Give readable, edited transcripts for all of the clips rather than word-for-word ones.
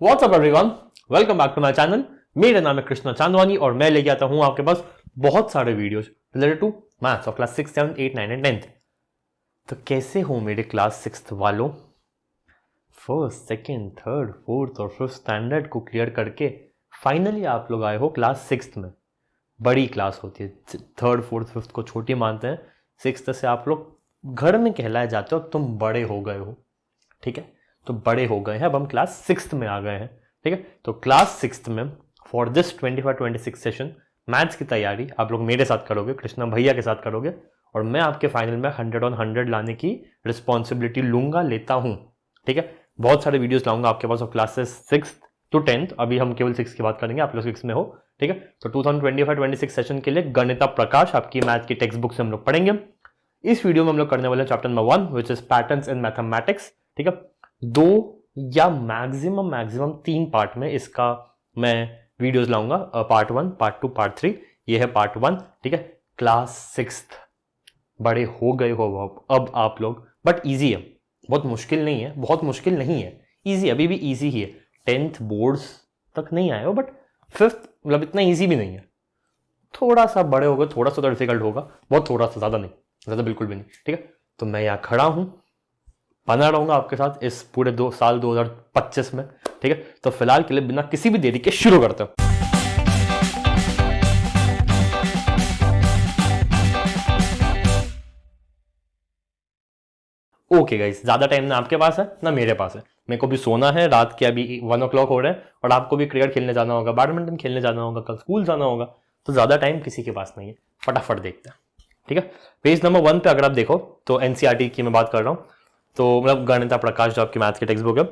What's up everyone, welcome back to my channel. मेरा नाम है कृष्णा चांदवानी और मैं लेके आता हूं आपके पास बहुत सारे videos related to maths of class 6, 7, 8, 9 and 10th। तो कैसे हो मेरे क्लास 6th वालों? फर्स्ट, सेकंड, थर्ड, फोर्थ और फिफ्थ स्टैंडर्ड को क्लियर करके फाइनली आप लोग आए हो क्लास 6th में। बड़ी क्लास होती है, थर्ड, फोर्थ, फिफ्थ को छोटी मानते हैं, 6th से आप लोग घर में कहलाए जाते हो, तुम बड़े हो गए हो। ठीक है, तो बड़े हो गए हैं, अब हम क्लास 6th में आ गए हैं। ठीक है, तो क्लास 6th में फॉर दिस 25-26 सेशन मैथ्स की तैयारी आप लोग मेरे साथ करोगे, कृष्णा भैया के साथ करोगे, और मैं आपके फाइनल में 100 on 100 लाने की रिस्पॉन्सिबिलिटी लूंगा, लेता हूं। ठीक है, बहुत सारे वीडियोस लाऊंगा आपके पास of classes 6th to 10th। अभी हम केवल 6 की बात करेंगे, आप लोग 6 में हो। ठीक है, तो 2025-26 सेशन के लिए गणिता प्रकाश आपकी मैथ की टेक्स्ट बुक से हम लोग पढ़ेंगे। इस वीडियो में हम लोग करने वाले chapter number 1 which is patterns in mathematics. ठीक है, 2 या मैक्सिमम 3 पार्ट में इसका मैं वीडियोस लाऊंगा, पार्ट 1, पार्ट 2, पार्ट 3। ये है पार्ट 1। ठीक है, क्लास 6th बड़े हो गए हो अब आप लोग, बट इजी है, बहुत मुश्किल नहीं है, बहुत मुश्किल नहीं है, इजी, अभी भी इजी ही है। 10th बोर्ड्स तक नहीं आए हो, बट 5th मतलब इतना इजी भी नहीं है, थोड़ा सा बड़े हो गए, थोड़ा सा तो डिफिकल्ट होगा, बहुत थोड़ा सा, ज्यादा नहीं, ज्यादा बिल्कुल भी नहीं। ठीक है, तो मैं यहाँ खड़ा हूं, बना रहूंगा आपके साथ इस पूरे 2 साल 2025 में। ठीक है, तो फिलहाल के लिए बिना किसी भी देरी के शुरू करते हैं। ओके गाइस, ज्यादा टाइम ना आपके पास है ना मेरे पास है, मेरे को भी सोना है, रात के अभी 1 o'clock हो रहे हैं, और आपको भी क्रिकेट खेलने जाना होगा, बैडमिंटन खेलने जाना होगा, कल स्कूल जाना होगा, तो ज्यादा टाइम किसी के पास नहीं है, फटाफट देखते हैं। ठीक है, पेज नंबर 1 पे अगर आप देखो तो एनसीईआरटी की मैं बात कर रहा हूँ, तो मतलब गणिता प्रकाश जो आपकी मैथ्स की टेक्स्ट बुक है।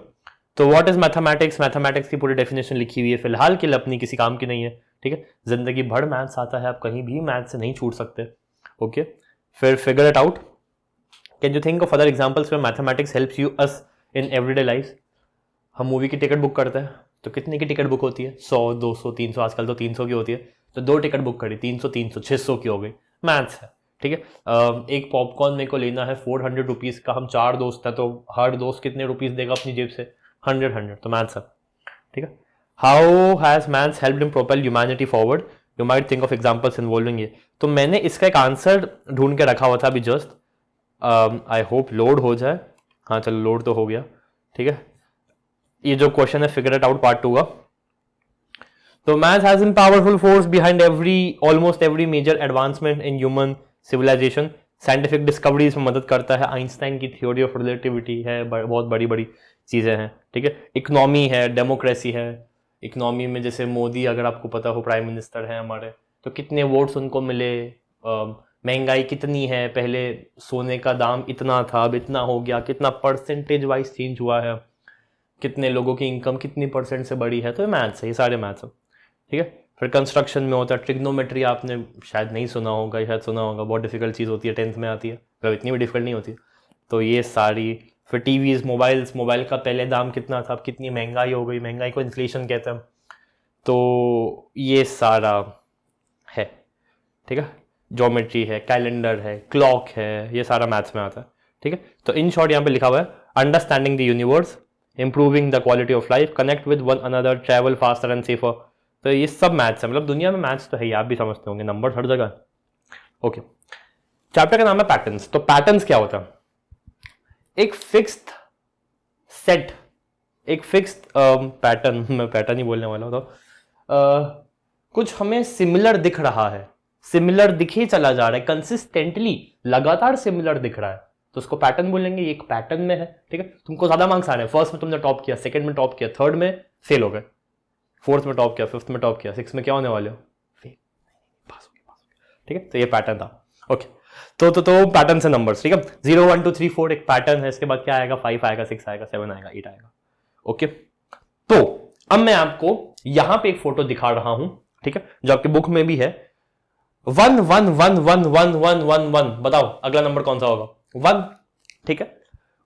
तो व्हाट इज मैथमेटिक्स, मैथमेटिक्स की पूरी डेफिनेशन लिखी हुई है, फिलहाल के लिए अपनी किसी काम की नहीं है। ठीक है, जिंदगी भर मैथ्स आता है, आप कहीं भी मैथ्स से नहीं छूट सकते। ओके, फिर figure it out, can you think of other examples where mathematics helps you us in everyday life. हम मूवी की टिकट बुक करते हैं तो कितने की टिकट बुक होती है? 100, 200, 300, आजकल तो 300 की होती है, तो 2 टिकट बुक करी, 300, 300, 600 की हो गई, मैथ्स है। ठीक है, एक पॉपकॉर्न मेरे को लेना है 400 रुपीज़ का, हम 4 दोस्त हैं, तो हर दोस्त कितने रुपीज़ देगा अपनी जेब से? 100, तो मैथ्स है। ठीक है, how has maths helped in propel humanity forward, you might think of examples involving ये। तो मैंने इसका एक आंसर ढूंढ के रखा हुआ था अभी जस्ट, आई होप लोड हो जाए। हाँ चलो, लोड तो हो गया। ठीक है, ये जो क्वेश्चन है फिगर इट आउट पार्ट 2 का, तो maths has an powerful force behind almost every major advancement in human civilisation. Scientific discoveries में मदद करता है, आइंस्टाइन की थ्योरी ऑफ रिलेटिविटी है, बहुत बड़ी बड़ी चीजें हैं। ठीक है, इकोनॉमी है, डेमोक्रेसी है। इकोनॉमी में जैसे मोदी, अगर आपको पता हो, प्राइम मिनिस्टर है हमारे, तो कितने वोट्स उनको मिले, महंगाई कितनी है, पहले सोने का दाम इतना था, अब इतना हो गया, कितना परसेंटेज वाइज चेंज हुआ है, कितने लोगों की इनकम कितनी परसेंट से बढ़ी है, तो ये मैथ्स है, ये सारे मैथ्स है। ठीक है, फिर कंस्ट्रक्शन में होता है ट्रिग्नोमेट्री, आपने शायद नहीं सुना होगा, शायद सुना होगा, बहुत डिफिकल्ट चीज़ होती है, 10th में आती है, मतलब इतनी भी डिफिकल्ट नहीं होती है। तो ये सारी, फिर टीवीज, मोबाइल का पहले दाम कितना था, अब कितनी महंगाई हो गई, महंगाई को इन्फ्लेशन कहते हैं, तो ये सारा है। ठीक है, ज्योमेट्री है, कैलेंडर है, क्लॉक है, ये सारा मैथ्स में आता है। ठीक है, तो इन शॉर्ट यहाँ पे लिखा हुआ है understanding the universe, improving the quality of life, connect with one another, travel faster and safer. तो ये सब मैथ्स है, मतलब दुनिया में मैथ्स तो है ही, आप भी समझते होंगे, नंबर हर जगह। ओके, चैप्टर का नाम है पैटर्न्स। तो पैटर्न्स क्या होता है? एक फिक्स्ड सेट, एक फिक्स्ड पैटर्न, मैं पैटर्न ही बोलने वाला हूं, तो कुछ हमें सिमिलर दिख रहा है, सिमिलर दिखे चला जा रहा है, कंसिस्टेंटली लगातार सिमिलर दिख रहा है, तो उसको पैटर्न बोलेंगे। ये एक पैटर्न में है। ठीक है, तुमको ज्यादा मार्क्स आ रहे हैं, फर्स्ट में तुमने टॉप किया, सेकंड में टॉप किया, थर्ड में फेल हो गए, फोर्थ में टॉप किया, फिफ्थ में टॉप किया, सिक्स में क्या होने वाले हो? फेल, पास हो गए। ठीक है, तो ये पैटर्न था। ओके, तो पैटर्न से नंबर्स। ठीक है, 0, 1, 2, 3, 4 एक पैटर्न है, इसके बाद क्या आएगा? 5 आएगा, 6 आएगा, 7 आएगा, 8 आएगा। ओके, तो अब मैं आपको यहां पे एक फोटो दिखा रहा हूं, ठीक है, जो आपके बुक में भी है। 1, 1, 1, 1, 1, 1, 1, 1, बताओ अगला नंबर कौन सा होगा? 1। ठीक है,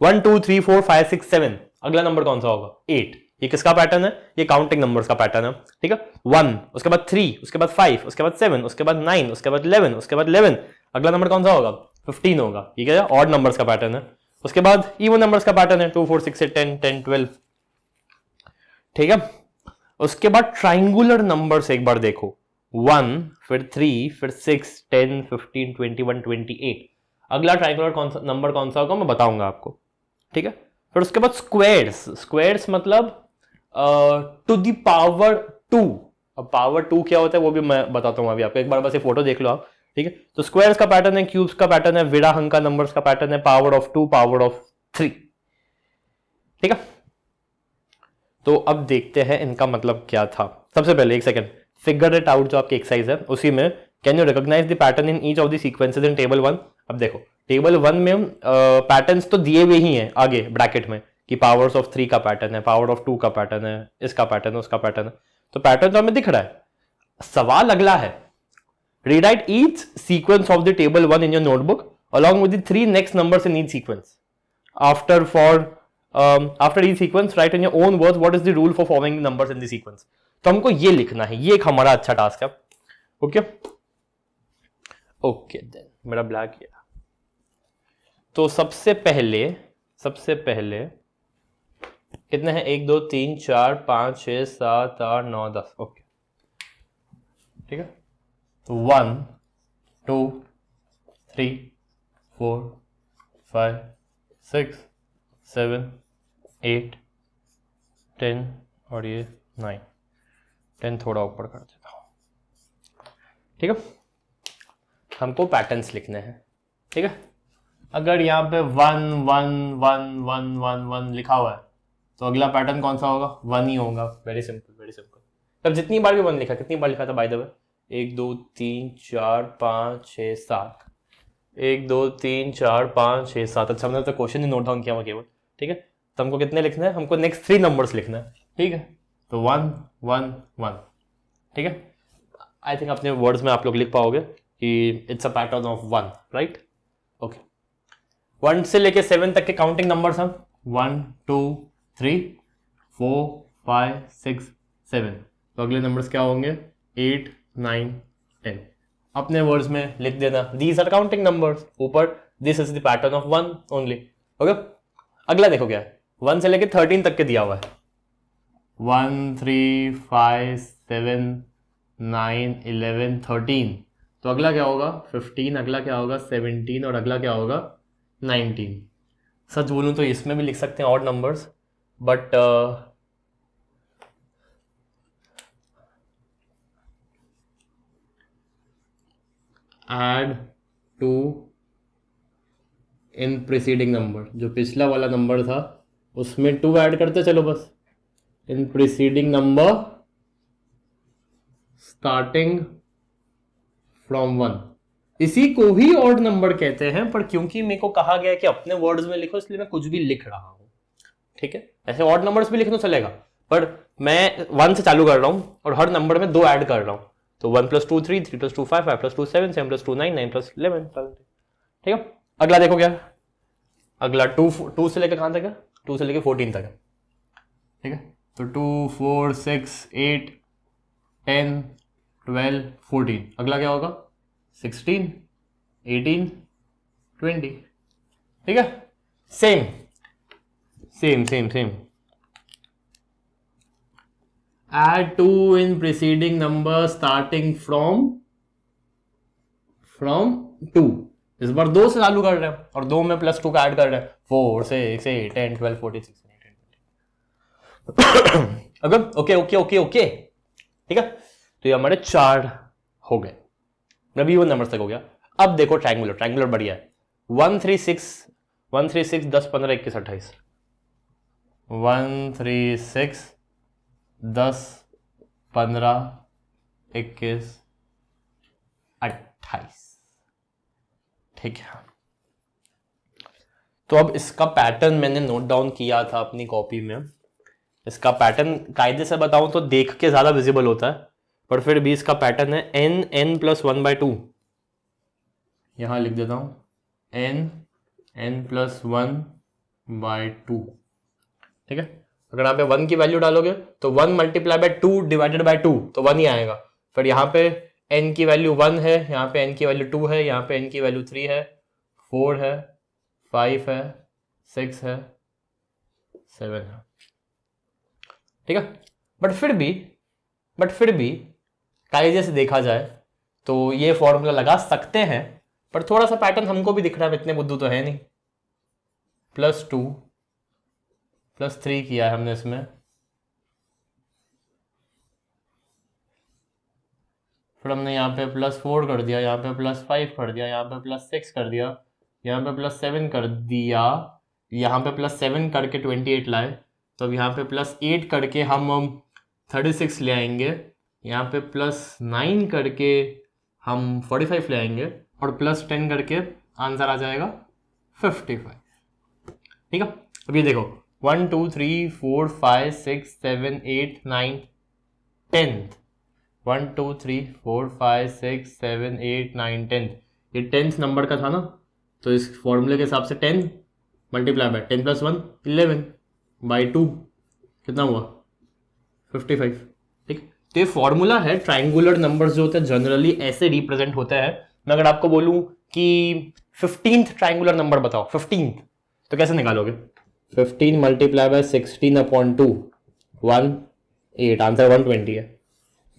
1, 2, 3, 4, 5, 6, 7, अगला नंबर कौन सा होगा? 8। ये किसका पैटर्न है? ये काउंटिंग नंबर्स का पैटर्न है। ठीक है, 1, उसके बाद 3, उसके बाद 5, उसके बाद 7, उसके बाद 9, उसके बाद 11, उसके बाद 11, अगला नंबर कौन सा होगा? 15 होगा। ये क्या है? ऑड नंबर्स का पैटर्न है। उसके बाद इवन नंबर्स का पैटर्न है, 2, 4, 6, 8, 10, 10, 12। ठीक है। उसके बाद ट्राइंगुलर नंबर्स एक बार देखो, 1 फिर 3 फिर 6 10 15 21 28। अगला ट्राइंगुलर नंबर कौन सा होगा मैं बताऊंगा आपको, ठीक है। फिर उसके बाद स्क्वायर्स, स्क्वायर्स मतलब टू द पावर 2। अब पावर 2 क्या होता है वो भी मैं बताता हूं अभी आपको, एक बार बस ये फोटो देख लो आप, ठीक है। तो स्क्वायर्स का पैटर्न है, क्यूब्स का पैटर्न है, विराहंका नंबर्स का पैटर्न है, पावर ऑफ 2 पावर ऑफ 3, ठीक है। तो अब देखते हैं इनका मतलब क्या था। सबसे पहले एक सेकंड, फिगर इट आउट जो आपकी एक्सरसाइज है उसी में, can you recognise the pattern in each of the sequences in table 1। अब देखो टेबल 1 में पैटर्न्स तो दिए हुए ही हैं आगे ब्रैकेट में कि पावर्स ऑफ 3 का पैटर्न है, पावर ऑफ 2 का पैटर्न है, इसका पैटर्न है, उसका पैटर्न है, तो पैटर्न तो हमें दिख रहा है। सवाल अगला है, rewrite each sequence of the table 1 in your notebook along with the 3 next numbers in each sequence. After each sequence, write in your own words what is the rule for forming numbers in the sequence. तो हमको ये लिखना है, ये एक हमारा अच्छा task है। ओके ओके देन मेरा ब्लैक किया। तो सबसे पहले कितने हैं, 1 2 3 4 5 6 7 8 9 10। ओके ठीक है। तो 1 2 3 4 5 6 7 8 10 और ये 9 10 थोड़ा ऊपर कर देता हूं, ठीक है। हमको पैटर्न्स लिखने हैं, ठीक है। अगर यहाँ पे 1 1 1 1 1 1 लिखा हुआ है तो अगला पैटर्न कौन सा होगा, 1 ही होगा। Very simple very simple. तब जितनी बार भी 1 लिखा, कितनी बार लिखा था बाय द वे, 1 2 3 4 5 6 7, 1 2 3 4 5 6 7। अच्छा हमने तो क्वेश्चन ही नोट डाउन किया हुआ केवल, ठीक है। तो हमको कितने लिखना है, हमको नेक्स्ट 3 नंबर्स लिखना है, ठीक है। तो 1 1 1, ठीक है। आई थिंक अपने वर्ड्स में आप लोग लिख पाओगे कि it's a pattern of 1, right. Okay 1 से लेके 7 तक के काउंटिंग नंबर्स हम 1 2 3 4 5 6 7। तो अगले नंबर्स क्या होंगे, 8 9 10। अपने वर्ड्स में लिख देना, दीज आर काउंटिंग नंबर्स, ऊपर this is the pattern of 1 only. Okay अगला देखो क्या है, 1 से लेके 13 तक के दिया हुआ है, 1 3 5 7 9 11 13। तो अगला क्या होगा 15, अगला क्या होगा 17 और अगला क्या होगा 19। सच बोलूं तो इसमें भी लिख सकते हैं odd numbers, but add two in preceding number, जो पिछला वाला नंबर था उसमें 2 ऐड करते चलो बस, इन प्रीसीडिंग नंबर स्टार्टिंग फ्रॉम 1। इसी को ही ऑड नंबर कहते हैं, पर क्योंकि मेरे को कहा गया है कि अपने वर्ड्स में लिखो इसलिए मैं कुछ भी लिख रहा हूं, ठीक है। ऐसे ऑड नंबर्स भी लिखना चलेगा, पर मैं 1 से चालू कर रहा हूं और हर नंबर में 2 ऐड कर रहा हूं। तो 1 + 2 3 3 + 2 5 5 + 2 7 7 + 2 9 9 + 11 12, ठीक है। अगला देखो क्या, अगला 2 से लेकर कहां तक है, 2 से लेकर 14 तक है, ठीक है। तो 2 4 6 8 10 12 14। अगला क्या होगा 16 18 20, ठीक है। Same same same same. add 2 in preceding number starting from 2। इस बार 2 से चालू कर रहे हैं और 2 में +2 का ऐड कर रहे हैं, 4 6 8 10 12 14 16 18 अगर ओके ओके ओके ओके, ठीक है। तो ये हमारे 4 हो गए, अभी वो नंबर तक हो गया। अब देखो ट्रायंगुलर, ट्रायंगुलर बढ़िया है। 1 3 6 10 15 21 28, 1 3 6 10 15 21 28, ठीक है। तो अब इसका पैटर्न मैंने नोट डाउन किया था अपनी कॉपी में। इसका पैटर्न कायदे से बताऊं तो देख के ज्यादा विजिबल होता है, पर फिर भी इसका पैटर्न है n + 1/2। यहां लिख देता हूं n + 1/2, ठीक है। अगर यहाँ पे 1 की वैल्यू डालोगे तो 1 × 2 / 2 तो 1 ही आएगा। फिर यहाँ पे n की वैल्यू 1 है, यहाँ पे n की वैल्यू 2 है, यहाँ पे n की वैल्यू 3 है, 4 है, 5 है, 6 है, 7 है, ठीक है। बट फिर भी कायदे से देखा जाए तो ये फॉर्मूला लगा सकते हैं, पर थोड़ा सा पैटर्न हमको भी दिख रहा है, इतने बुद्धू तो है नहीं। +2 +3 किया है हमने इसमें, फिर हमने यहाँ पे +4 कर दिया, यहाँ पे +5 कर दिया, यहाँ पे +6 कर दिया, यहाँ पे +7 कर दिया, यहाँ पे +7 करके 28 लाए, तो अब यहाँ पे +8 करके हम 36 ले आएंगे, यहाँ पे +9 करके हम 45 ले आएंगे, और +10 करके आंसर आ जाएगा 55। ठीक है, अब ये देखो 1 2 3 4 5 6 7 8 9 10th 1 2 3 4 5 6 7 8 9 10, ये 10th नंबर का था ना, तो इस फॉर्मूले के हिसाब से 10 मल्टीप्लाई बाय 10 + 1 11 बाई 2 कितना हुआ 55। ठीक, तो ये फॉर्मूला है। ट्राइंगुलर नंबर्स जो होते हैं जनरली ऐसे रिप्रेजेंट होते हैं। मैं अगर आपको बोलूं कि 15th ट्राइंगुलर नंबर बताओ 15th, तो कैसे निकालोगे? 15 मल्टीप्लाई बाय 16/2 18, आंसर 120 है।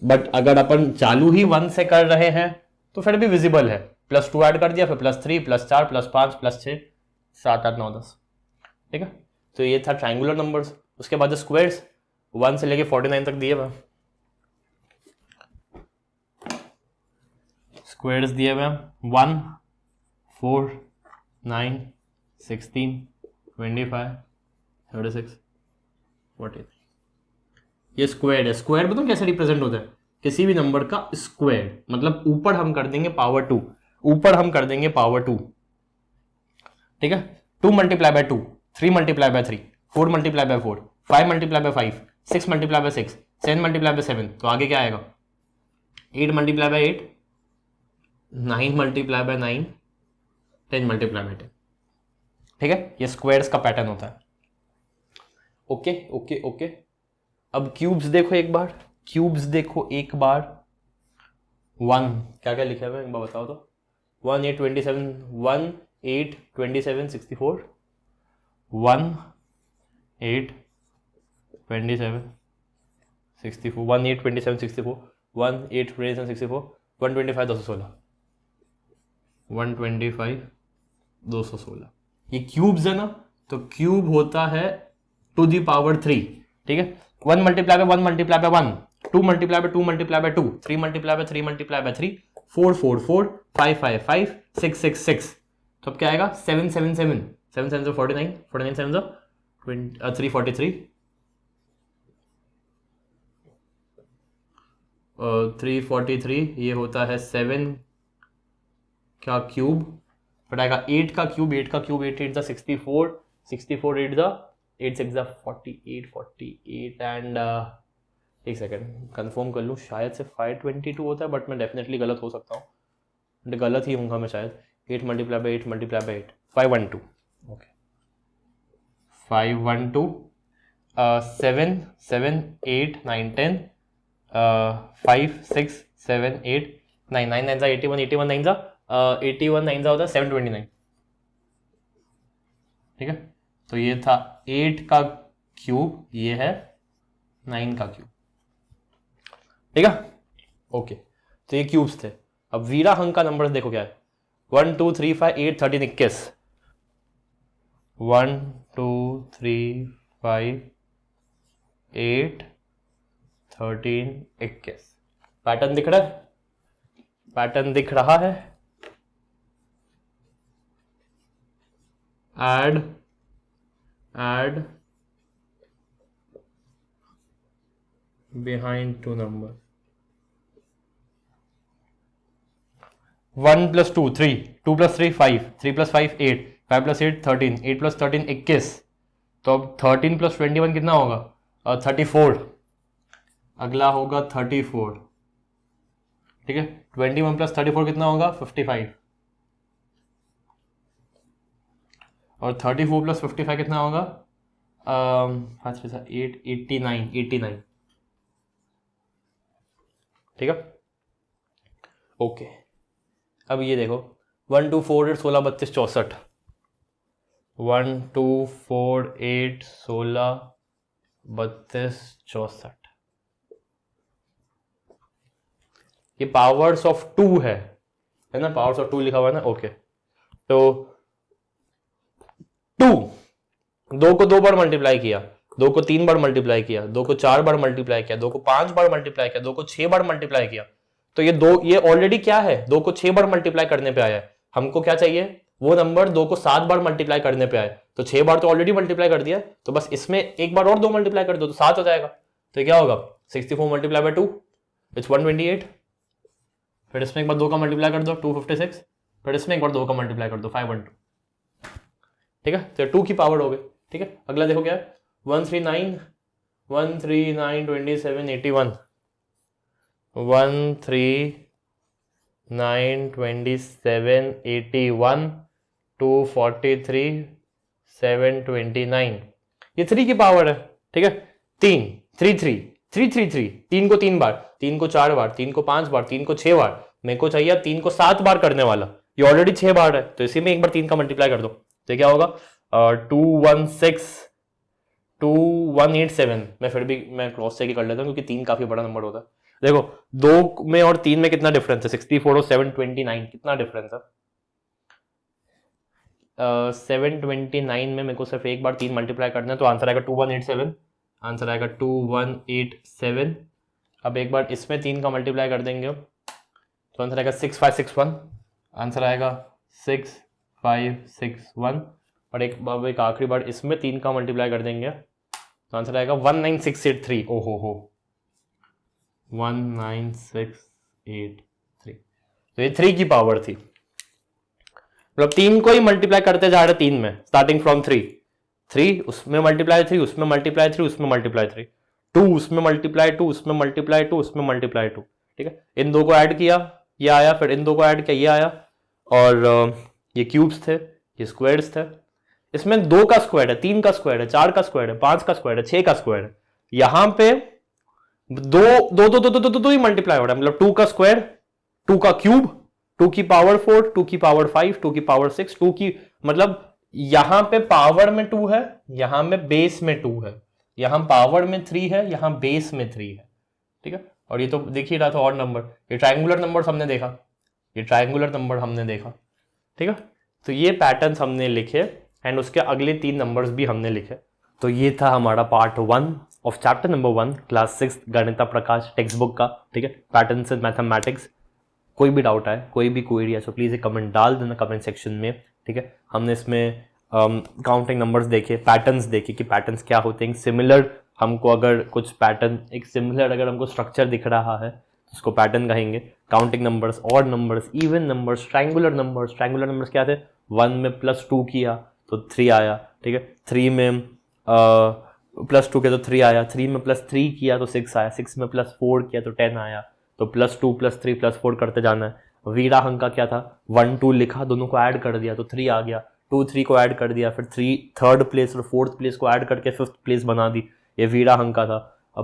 बट अगर अपन चालू ही 1 से कर रहे हैं तो फिर भी विजिबल है, +2 ऐड कर दिया, फिर +3 +4 +5 +6 7 8 9 10। ठीक है, तो ये था ट्राइंगुलर नंबर्स। उसके बाद स्क्वायर्स 1 से लेके 49 तक दिए हुए, स्क्वायर्स दिए हुए 1 4 9 16 25 36 43। ये स्क्वायर है। स्क्वायर बताऊं कैसे रिप्रेजेंट होता है? किसी भी नंबर का स्क्वायर, मतलब ऊपर हम कर देंगे पावर 2, ऊपर हम कर देंगे पावर 2। ठीक है, 2 multiply by 2, 3 multiply by 3, 4 multiply by 4, 5 multiply by 5, 6 multiply by 6, 7 multiply by 7, तो आगे क्या आएगा? 8 multiply by 8, 9 multiply by 9, 10 multiply by 10। ठीक है, ये स्क्वायर्स का पैटर्न होता है। ओके ओके ओके, अब क्यूब्स देखो एक बार, क्यूब्स देखो एक बार। 1 क्या क्या लिखा हुआ है एक बार बताओ तो? 1 8 27 1 8 27 64 1 8 27 64 1 8 27 64 1 8 27 64 125 216 125 216। ये क्यूब्स है ना, तो क्यूब होता है टू दी पावर 3। ठीक है, 1 multiply by 1 multiply by 1, 2 multiply by 2 multiply by 2, 3 multiply by 3 multiply by 3, 4 4 4 5 5 5 6 6 6, तो अब क्या आएगा? 7 7 7 7 7 49 49 7 343 343। ये होता है 7 क्या क्यूब, फिर आएगा 8 का क्यूब, 8 का क्यूब 8 8 64 64 8 8 6 48 48 एंड एक सेकेंड कंफर्म कर लूँ, शायद से 522 होता है, बट मैं डेफिनेटली गलत हो सकता हूँ, गलत ही होऊंगा मैं शायद। 8 multiply by 8 multiply by 8 512। Okay 512 7 7 8 9 10 5 6 7 8 9 9 9 81 81 9 81 9 होता है 729। ठीक है, तो ये था 8 का क्यूब, ये है 9 का क्यूब। ठीक है, ओके, तो ये क्यूब्स थे। अब वीराहंक का नंबर देखो क्या है? 1 2 3 5 8 13 21 1 2 3 5 8 13 21। पैटर्न दिख रहा है? पैटर्न दिख रहा है? add behind two numbers 1 + 2 3 2 + 3 5 3 + 5 8 5 + 8 13 8 + 13 21। तो अब 13 + 21 कितना होगा? 34। अगला होगा 34। ठीक है, 21 + 34 कितना होगा? 55। और 34 + 55 कितना होगा? 8 89। ठीक है, ओके। अब ये देखो 1 2 4 8 16 32 64 1 2 4 8 16 32 64। ये पावर्स ऑफ 2 है ना, पावर्स ऑफ 2 लिखा हुआ है ना, ओके। तो 2, 2 को 2 बार मल्टीप्लाई किया, 2 को 3 बार मल्टीप्लाई किया, 2 को 4 बार मल्टीप्लाई किया, 2 को 5 बार मल्टीप्लाई किया, 2 को 6 बार मल्टीप्लाई किया। तो ये ऑलरेडी क्या है, 2 को 6 बार मल्टीप्लाई करने पे आया है। हमको क्या चाहिए, वो नंबर 2 को 7 बार मल्टीप्लाई करने पे आए। तो 6 बार तो ऑलरेडी मल्टीप्लाई कर दिया, तो बस इसमें एक बार और 2 मल्टीप्लाई कर दो तो 7 हो जाएगा। तो क्या होगा, 64 मल्टीप्लाई बाय 2 इट्स 128। फिर इसमें एक बार 2 का मल्टीप्लाई कर दो 256, फिर इसमें एक बार 2 का मल्टीप्लाई कर दो 512। ठीक है, तो 2 की पावर हो गई। ठीक है, अगला देखो क्या है, 139 139 27 81, 139 27 81 243 729, ये 3 की पावर है। ठीक है, 3 3 3 3 3 3, 3 को 3 बार, 3 को 4 बार, 3 को 5 बार, 3 को 6 बार, मेरे को चाहिए 3 को 7 बार करने वाला, ये ऑलरेडी 6 बार है, तो इसी में एक बार 3 का मल्टीप्लाई कर दो तो क्या होगा 2187। मैं फिर भी मैं क्रॉस चेक कर लेता हूँ क्योंकि 3 काफी बड़ा नंबर होता है। देखो 2 में और 3 में कितना डिफरेंस है, 64 और 729 कितना डिफरेंस है। 729 में मेरे को सिर्फ एक बार 3 मल्टीप्लाई करना है, तो आंसर आएगा 2187, आंसर आएगा 2187। अब एक बार इसमें 3 का मल्टीप्लाई कर देंगे तो आंसर आएगा 6561, आंसर आएगा 6561। और एक आखिरी बार इसमें 3 का मल्टीप्लाई कर देंगे तो आंसर आएगा 19683। ओहो हो 19683। तो ये 3 की पावर थी, मतलब 3 को ही मल्टीप्लाई करते जा रहे 3 में, स्टार्टिंग फ्रॉम 3 उसमें मल्टीप्लाई 3, उसमें मल्टीप्लाई 3, उसमें मल्टीप्लाई 3, 2 उसमें मल्टीप्लाई 2, उसमें मल्टीप्लाई 2, उसमें मल्टीप्लाई 2। ठीक है, इन 2 को ऐड किया ये आया, फिर इन 2 को ऐड किया ये आया, और ये क्यूब्स थे, ये स्क्वायर्स थे। इसमें 2 का स्क्वायर है, 3 का स्क्वायर है, 4 का स्क्वायर है, 5 का स्क्वायर है, 6 का स्क्वायर है। यहां पे दो ही मल्टीप्लाई हो रहा है, मतलब 2 का स्क्वायर, 2 का क्यूब, 2 की पावर 4, 2 की पावर 5, 2 की पावर 6, 2 की, मतलब यहां पे पावर में 2 है, यहां में बेस में 2 है, यहां पावर में 3 है, यहां बेस में 3 है। ठीक है, और ये तो देख ही रहा था और नंबर, ये ट्रायंगुलर नंबर हमने देखा, ये ट्रायंगुलर नंबर हमने देखा। ठीक है, तो ये पैटर्न्स हमने लिखे एंड उसके अगले 3 नंबर्स भी हमने लिखे। तो ये था हमारा part 1 of chapter number 1 class 6 Ganita Prakash textbook का। ठीक है, पैटर्न्स इन मैथमेटिक्स। कोई भी डाउट आए, कोई भी क्वेरी है तो प्लीज़ एक कमेंट डाल देना कमेंट सेक्शन में। ठीक है, हमने इसमें काउंटिंग नंबर्स देखे, पैटर्न्स देखे कि पैटर्न्स क्या होते हैं। सिमिलर हमको अगर कुछ पैटर्न, एक सिमिलर अगर हमको स्ट्रक्चर दिख रहा है तो उसको पैटर्न कहेंगे। Counting numbers, odd numbers, even numbers, triangular numbers. Triangular numbers क्या थे, 1 में +2 किया तो 3 आया। ठीक है, 3 में +2 किया तो 3 आया, 3 में +3 किया तो 6 आया, 6 में +4 किया तो 10 आया। तो +2 +3 +4 करते जाना है। वीरा अंक का क्या था, 1 2 लिखा, दोनों को ऐड कर दिया तो 3 आ गया, 2 3 को ऐड कर दिया, फिर 3 थर्ड प्लेस और फोर्थ प्लेस को ऐड करके 5th प्लेस बना दी, ये वीरा अंक का था।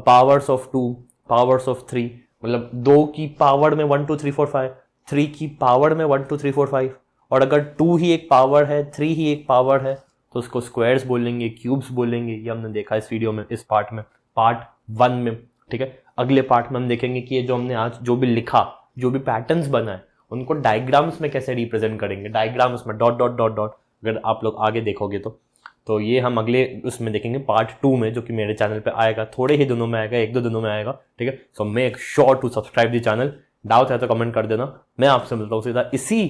पावर्स ऑफ 2, पावर्स ऑफ 3, मतलब 2 की पावर में 1 2 3 4 5, 3 की पावर में 1 2 3 4 5, और अगर 2 ही एक पावर है, 3 ही एक पावर है तो उसको स्क्वायर्स बोलेंगे, क्यूब्स बोलेंगे। ये हमने देखा इस वीडियो में, इस पार्ट में, पार्ट 1 में। ठीक है, अगले पार्ट में हम देखेंगे कि ये जो हमने आज जो भी लिखा, जो भी पैटर्न्स बनाए, उनको डायग्राम्स में कैसे रिप्रेजेंट करेंगे, डायग्राम्स में डॉट डॉट डॉट डॉट, अगर आप लोग आगे देखोगे तो ये हम अगले उसमें देखेंगे पार्ट 2 में, जो कि मेरे चैनल पे आएगा, थोड़े ही दिनों में आएगा, 1-2 दिनों में आएगा। ठीक है, so make sure to subscribe the channel. Doubt है तो कमेंट कर देना। मैं आपसे मिलता हूँ सीधा इसी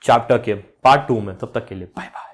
चैप्टर के पार्ट 2 में, तब तक के लिए बाय बाय।